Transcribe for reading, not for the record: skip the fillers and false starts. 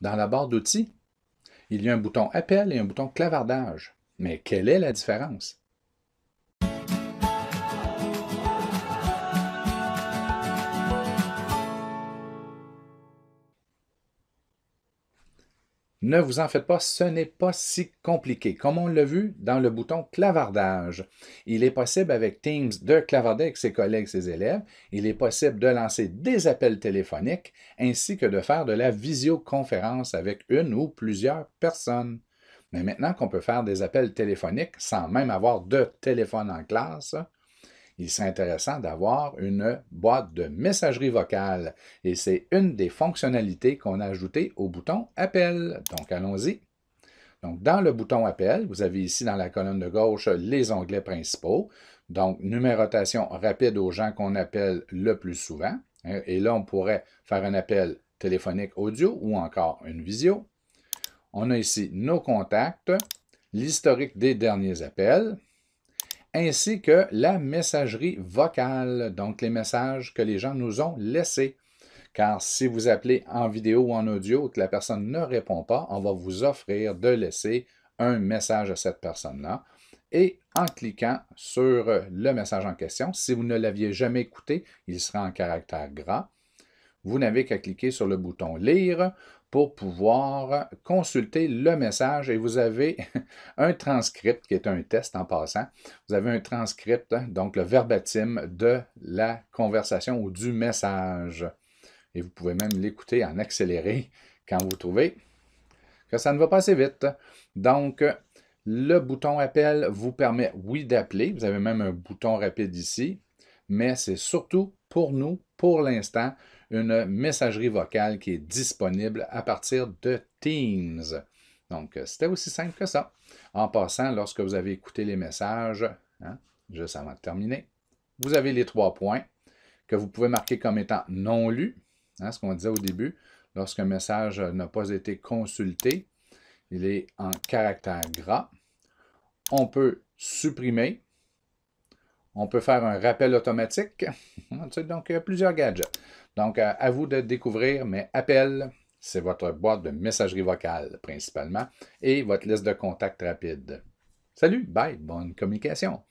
Dans la barre d'outils, il y a un bouton Appel et un bouton Clavardage. Mais quelle est la différence? Ne vous en faites pas, ce n'est pas si compliqué. Comme on l'a vu dans le bouton clavardage, il est possible avec Teams de clavarder avec ses collègues, ses élèves. Il est possible de lancer des appels téléphoniques ainsi que de faire de la visioconférence avec une ou plusieurs personnes. Mais maintenant qu'on peut faire des appels téléphoniques sans même avoir de téléphone en classe, il serait intéressant d'avoir une boîte de messagerie vocale et c'est une des fonctionnalités qu'on a ajoutées au bouton Appel. Donc, allons-y. Donc, dans le bouton Appel, vous avez ici dans la colonne de gauche les onglets principaux. Donc, numérotation rapide aux gens qu'on appelle le plus souvent. Et là, on pourrait faire un appel téléphonique audio ou encore une visio. On a ici nos contacts, l'historique des derniers appels, ainsi que la messagerie vocale, donc les messages que les gens nous ont laissés. Car si vous appelez en vidéo ou en audio et que la personne ne répond pas, on va vous offrir de laisser un message à cette personne-là. Et en cliquant sur le message en question, si vous ne l'aviez jamais écouté, il sera en caractère gras. Vous n'avez qu'à cliquer sur le bouton Lire pour pouvoir consulter le message et vous avez un transcript qui est un test en passant. Vous avez un transcript, donc le verbatim de la conversation ou du message. Et vous pouvez même l'écouter en accéléré quand vous trouvez que ça ne va pas assez vite. Donc, le bouton Appel vous permet, oui, d'appeler. Vous avez même un bouton rapide ici, mais c'est surtout pour nous, pour l'instant, une messagerie vocale qui est disponible à partir de Teams. Donc, c'était aussi simple que ça. En passant, lorsque vous avez écouté les messages, juste avant de terminer, vous avez les 3 points que vous pouvez marquer comme étant non lus, ce qu'on disait au début. Lorsqu'un message n'a pas été consulté, il est en caractère gras. On peut supprimer. On peut faire un rappel automatique. Donc, il y a plusieurs gadgets. Donc, à vous de découvrir, mais Appel, c'est votre boîte de messagerie vocale principalement et votre liste de contacts rapide. Salut, bye, bonne communication.